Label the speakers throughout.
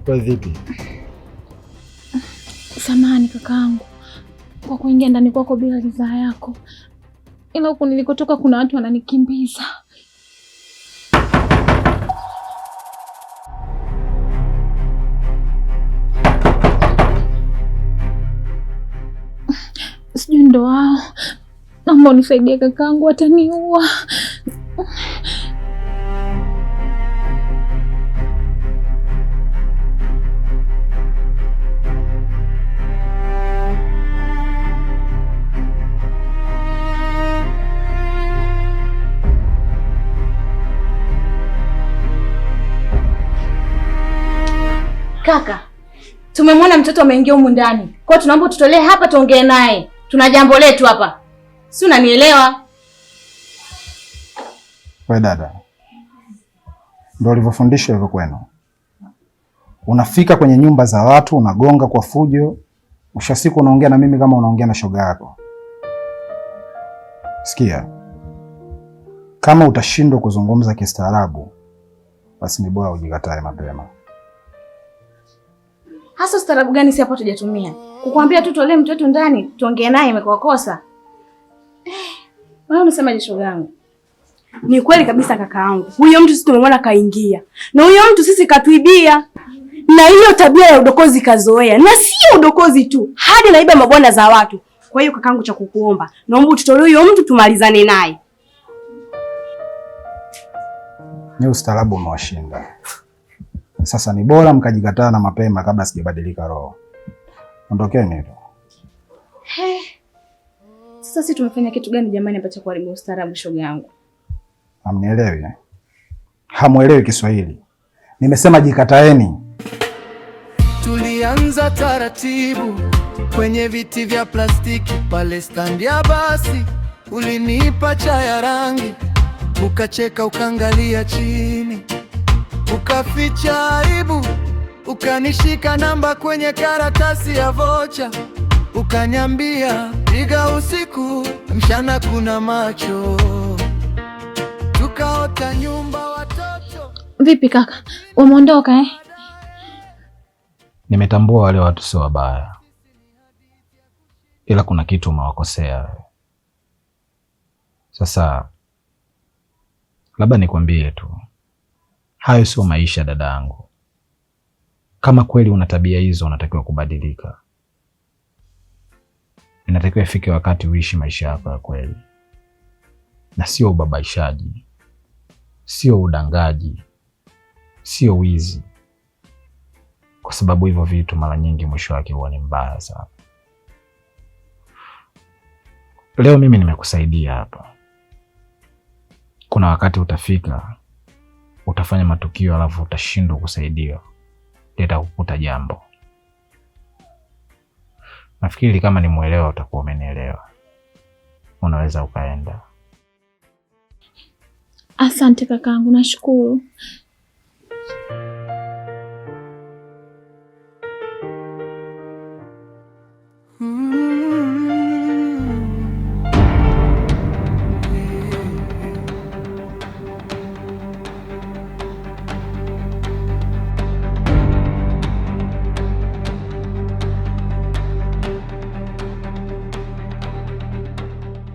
Speaker 1: Kwa vipi?
Speaker 2: Samahani kakaangu kwa kuingia ndani kwako bila ridhaa yako, ila huku nilikotoka kuna watu wananikimbiza. Sijui ndo wao. Naomba unisaidie kakaangu, wataniua.
Speaker 3: Kaka, tumemwona mtoto ameingia humu ndani. Kwa hiyo tunaomba tutolee hapa tuongee naye. Tuna jambo letu hapa. Si unanielewa?
Speaker 1: Wewe dada, ndio ulivyofundishwa hivyo kwenu? Unafika kwenye nyumba za watu, unagonga kwa fujo, mwisho siku unaongea na mimi kama unaongea na shoga yako. Sikia, kama utashindwa kuzungumza kistaarabu, basi ni bora ujikatae mapema.
Speaker 3: Hasa ustaarabu gani si hapo tujatumia? Kukwambia tu tolee mtoto ndani, tuongee naye imekuwa kosa. Wewe unasemaje shoga yangu?
Speaker 4: Ni kweli kabisa kakaangu. Huyo mtu sisi tumemwona kaingia. Na huyo mtu sisi katuibia. Na hiyo tabia ya udokozi kazoea. Na sio udokozi tu, hadi naiba mabwana za watu. Kwa hiyo kakaangu, cha kukuomba, naomba ututolee huyo mtu tumalizane naye.
Speaker 1: Ni ustaarabu umewashinda. Sasa ni bora mkajikataa na mapema kabla sijabadilika roho. Ondokeni tu.
Speaker 3: Sasa sisi tumefanya kitu gani jamani hapa cha kuharibu ustaarabu shoga yangu?
Speaker 1: Hamnielewi? Hamuelewi Kiswahili. Nimesema jikataeni.
Speaker 5: Tulianza taratibu kwenye viti vya plastiki pale stand ya basi. Ulinipa chai ya rangi, ukacheka ukaangalia chini, ukaficha aibu, ukanishika namba kwenye karatasi ya vocha, ukanyambia piga usiku mchana kuna macho, tukaota nyumba watoto.
Speaker 2: Vipi kaka, umeondoka eh?
Speaker 1: Nimetambua wale watu sio wabaya, ila kuna kitu umewakosea. Sasa labda nikwambie tu, hayo sio maisha dadangu. Kama kweli una tabia hizo, unatakiwa kubadilika. Inatakiwa ifike wakati uishi maisha yako ya kweli, na sio ubabaishaji, sio udangaji, sio wizi, kwa sababu hivyo vitu mara nyingi mwisho wake huwa ni mbaya sana. Leo mimi nimekusaidia hapa, kuna wakati utafika utafanya matukio alafu utashindwa kusaidia, litakukuta jambo. Nafikiri kama ni muelewa utakuwa umenielewa. Unaweza ukaenda.
Speaker 2: Asante kakaangu, nashukuru.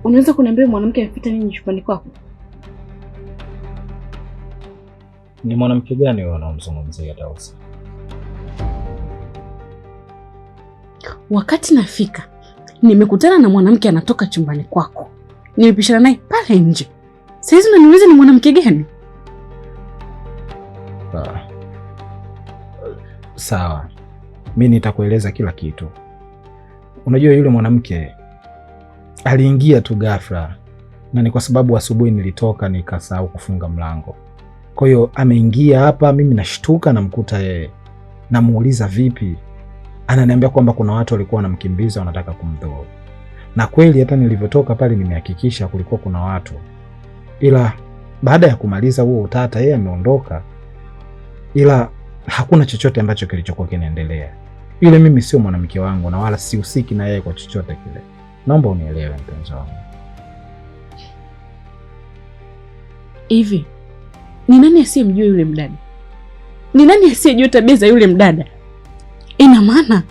Speaker 3: Unaweza kuniambia mwanamke amepita nini chumbani kwako?
Speaker 1: Ni mwanamke gani wewe unamzungumzia Tausi?
Speaker 4: Wakati nafika, nimekutana na mwanamke anatoka chumbani kwako. Nimepishana naye pale nje. Sasa unaniuliza ni mwanamke gani?
Speaker 1: Sawa. Mimi nitakueleza kila kitu. Unajua yule mwanamke aliingia tu ghafla, na ni kwa sababu asubuhi nilitoka nikasahau kufunga mlango. Kwa hiyo ameingia hapa, mimi nashtuka namkuta yeye. Namuuliza vipi? Ananiambia kwamba kuna watu walikuwa wanamkimbiza wanataka kumdhuru. Na kweli hata nilivyotoka pale nimehakikisha kulikuwa kuna watu. Ila baada ya kumaliza huo utata yeye ameondoka. Ila hakuna chochote ambacho kilichokuwa kinaendelea. Yule mimi sio mwanamke wangu na wala sihusiki na yeye kwa chochote kile. Naomba unielewe mpenzi wangu.
Speaker 6: Hivi ni nani asiyemjua yule mdada? Ni nani asiyejua tabia za yule mdada? Ina maana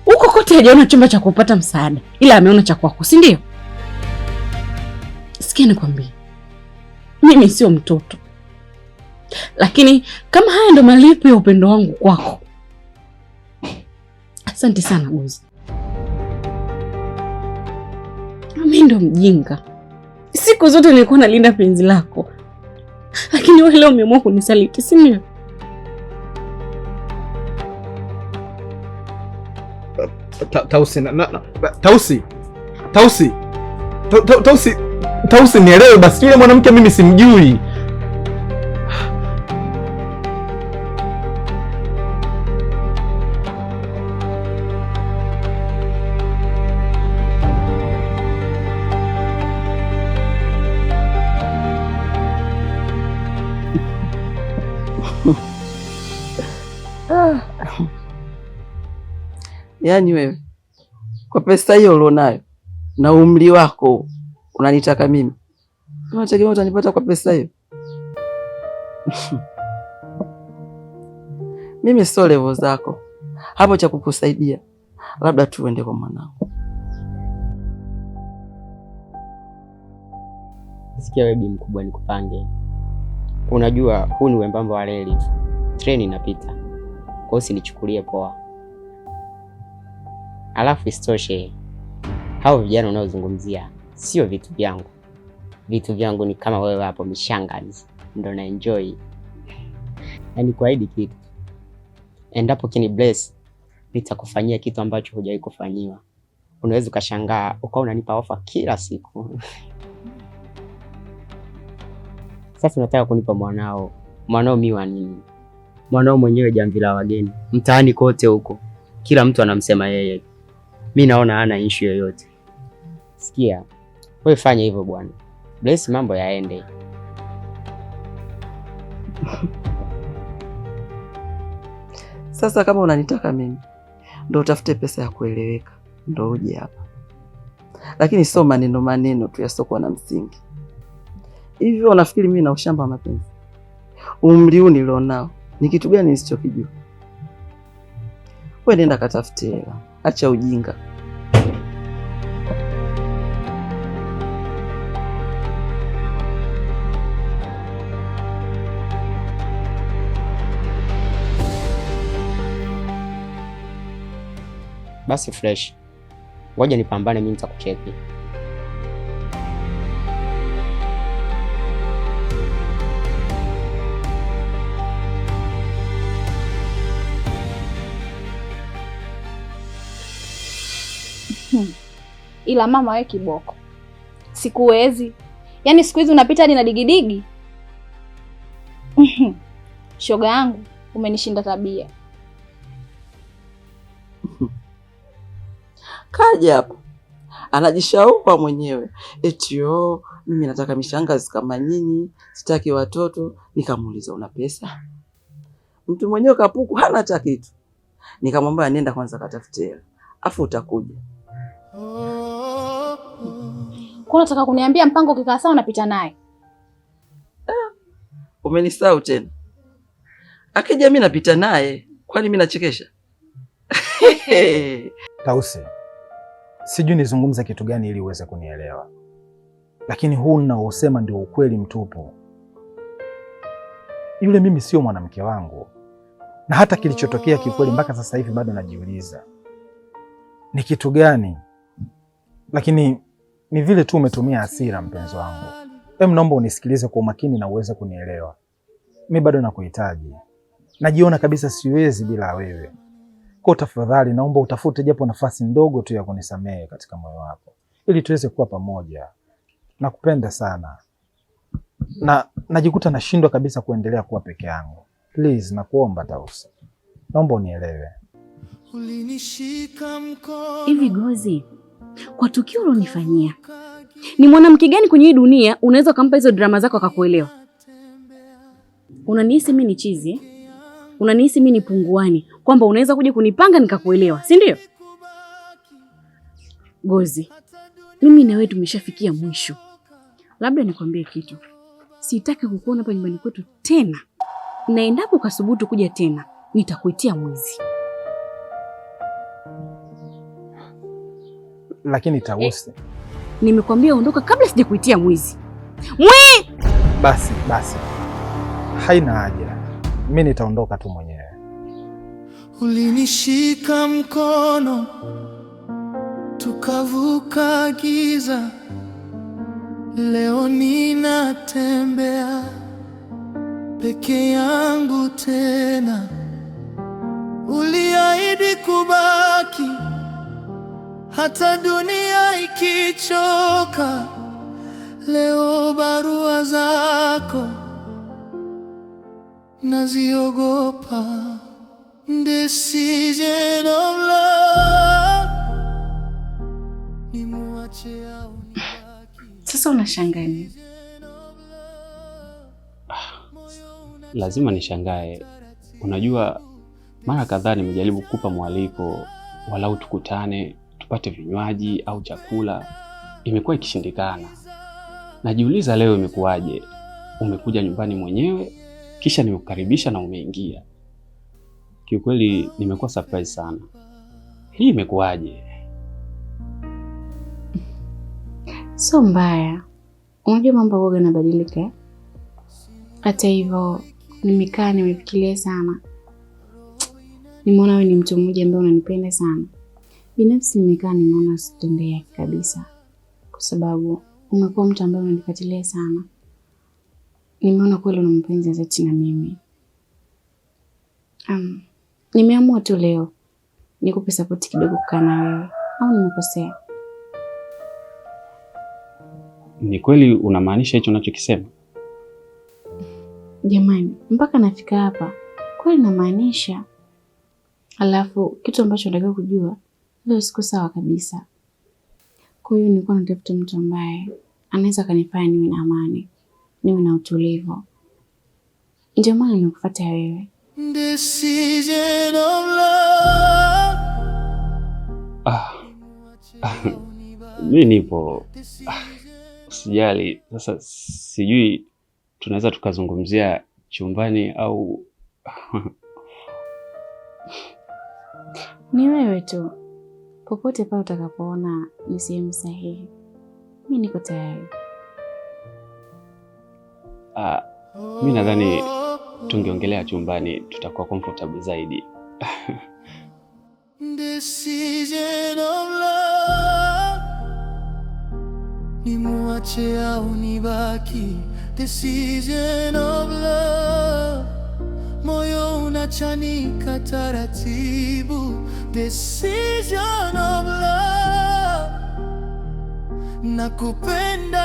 Speaker 6: huko kote hajaona chumba cha kupata msaada, ila ameona cha kwako, si ndio? Sikia nikwambie, mimi sio mtoto, lakini kama haya ndo malipo ya upendo wangu kwako, asante sana Gozi. Mimi ndo mjinga, siku zote nilikuwa nalinda penzi lako, lakini wewe leo umeamua kunisaliti, si ndio?
Speaker 1: Tausi, nielewe basi, yule mwanamke mimi simjui.
Speaker 7: Yaani wewe kwa pesa hiyo ulionayo na umri wako unanitaka mimi, unategemea utanipata kwa pesa hiyo? Mimi sio level zako hapo. Cha kukusaidia labda tuende kwa mwanangu.
Speaker 8: Sikia wewe bi mkubwa, nikupange. Unajua huu ni wembamba wa reli tu, treni inapita, kwa hiyo usinichukulie poa. Alafu istoshe, hao vijana unaozungumzia sio vitu vyangu. Vitu vyangu ni kama wewe hapo mishangazi, ndo na enjoy. Yaani kuahidi kitu, endapo kini bless, nitakufanyia kitu ambacho hujawahi kufanyiwa. Unaweza ukashangaa ukawa unanipa ofa kila siku. Sasa unataka kunipa mwanao mimi wa nini? Mwanao mwenyewe jamvi la wageni, mtaani kote huko kila mtu anamsema yeye. Mimi naona hana issue yoyote. Sikia, wewe fanya hivyo bwana, bless mambo yaende.
Speaker 7: Sasa kama unanitaka mimi, ndo utafute pesa ya kueleweka, ndo uje hapa, lakini sio maneno tu yasiokuwa na msingi. Hivyo unafikiri mimi na ushamba wa mapenzi? Umri huu nilionao ni kitu gani nisichokijua? Wewe nenda katafute hela, acha ujinga.
Speaker 8: Basi fresh, ngoja nipambane, mimi nitakucheki.
Speaker 3: Ila mama wewe kiboko, sikuwezi. Yaani siku hizi unapita hadi na digidigi. Shoga yangu, umenishinda tabia.
Speaker 7: Kaja hapa anajishaua mwenyewe eti mimi nataka mishangazi kama nyinyi, sitaki watoto. Nikamuuliza una pesa? Mtu mwenyewe kapuku, hana hata kitu. Nikamwambia nenda kwanza katafute hela, afu utakuja.
Speaker 3: Kwa nataka kuniambia mpango ukikaa sawa unapita naye?
Speaker 7: Umenisahau tena. Akija mimi napita naye, kwani mimi nachekesha?
Speaker 1: Tausi, sijui nizungumza kitu gani ili uweze kunielewa, lakini huu ninaosema ndio ukweli mtupu. Yule mimi sio mwanamke wangu, na hata kilichotokea kikweli mpaka sasa hivi bado najiuliza ni kitu gani, lakini ni vile tu umetumia hasira, mpenzi wangu. Naomba unisikilize kwa umakini na uweze kunielewa. Mimi bado nakuhitaji, najiona kabisa siwezi bila wewe. Kwa tafadhali naomba utafute japo nafasi ndogo tu ya kunisamehe katika moyo wako, ili tuweze kuwa pamoja. Nakupenda sana na najikuta nashindwa kabisa kuendelea kuwa peke yangu. Please, nakuomba Tausi, naomba unielewe.
Speaker 6: Hivi Gozi, kwa tukio ulonifanyia, ni mwanamke gani kwenye hii dunia unaweza kumpa hizo drama zako akakuelewa? Unanihisi mimi ni chizi eh? Unanihisi mimi ni punguani, kwamba unaweza kuja kunipanga nikakuelewa, si ndio? Gozi, mimi na wewe tumeshafikia mwisho. Labda nikwambie kitu, sitaki kukuona hapa nyumbani kwetu tena, na endapo ukasubutu kuja tena nitakuitia mwizi.
Speaker 1: Lakini Tausi,
Speaker 6: nimekwambia ondoka kabla sijakuitia mwizi.
Speaker 1: Basi, haina haja, mimi nitaondoka tu mwenyewe.
Speaker 5: Ulinishika mkono tukavuka giza, leo ninatembea peke yangu tena. Uliahidi kubaki hata dunia ikichoka, leo barua zako naziogopa. Decision of love, nimuache au nibaki.
Speaker 6: Sasa unashangaa nini?
Speaker 9: Lazima nishangae. Unajua, mara kadhaa nimejaribu kukupa mwaliko walau tukutane tupate vinywaji au chakula, imekuwa ikishindikana. Najiuliza leo imekuwaje? Umekuja nyumbani mwenyewe kisha nimekukaribisha na umeingia. Kiukweli nimekuwa surprise sana. Hii imekuwaje?
Speaker 2: Sio mbaya, unajua mambo huwa yanabadilika. Hata hivyo nimekaa nimefikiria sana, nimeona wewe ni mtu mmoja ambaye unanipenda sana. Binafsi nimekaa nimeona usitendee kabisa, kwa sababu umekuwa mtu ambaye unanifuatilia sana. Nimeona kweli una mapenzi dhati na mimi. Nimeamua tu leo nikupe support kidogo kukaa na wewe, au nimekosea?
Speaker 9: Ni kweli unamaanisha hicho unachokisema?
Speaker 2: Jamani, mpaka nafika hapa kweli namaanisha. Alafu kitu ambacho nataka kujua, leo siko sawa kabisa. Kwa hiyo nilikuwa natafuta mtu ambaye anaweza kanifanya niwe na amani, niwe na utulivu. Ndio maana nimekufuata wewe.
Speaker 5: Decision of love.
Speaker 9: Mimi nipo. Usijali. Sasa sijui tunaweza tukazungumzia chumbani au
Speaker 2: Ni wewe tu. Popote pale utakapoona ni sehemu sahihi, mimi niko tayari.
Speaker 9: Mimi nadhani tungeongelea chumbani, tutakuwa comfortable zaidi.
Speaker 5: Decision of love, nimuache au nibaki. Decision of love, moyo unachanika taratibu. Decision of love, nakupenda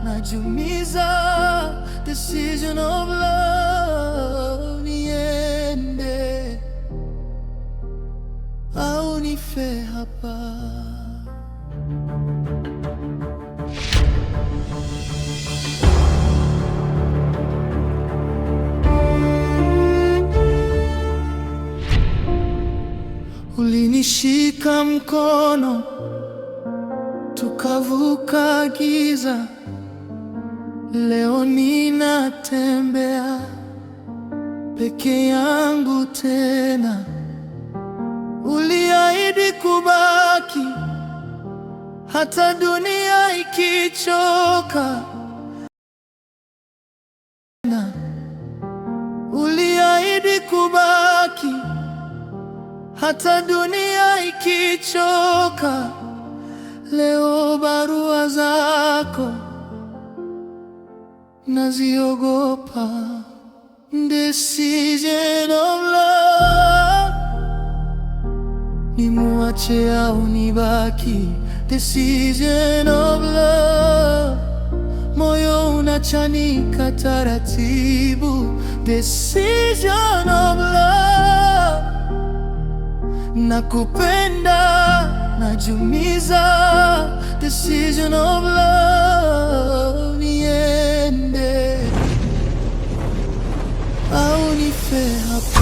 Speaker 5: najumiza. Decision of love, niende au nife hapa. Ulinishika mkono tukavuka giza, leo ninatembea peke yangu tena. Uliahidi kubaki hata dunia ikichoka. Uliahidi kubaki hata dunia ikichoka. Leo barua zako naziogopa. Decision of love, nimuache au nibaki. Decision of love, moyo unachanika taratibu. Decision of love, nakupenda najumiza. Decision of love, niende au nife hapa.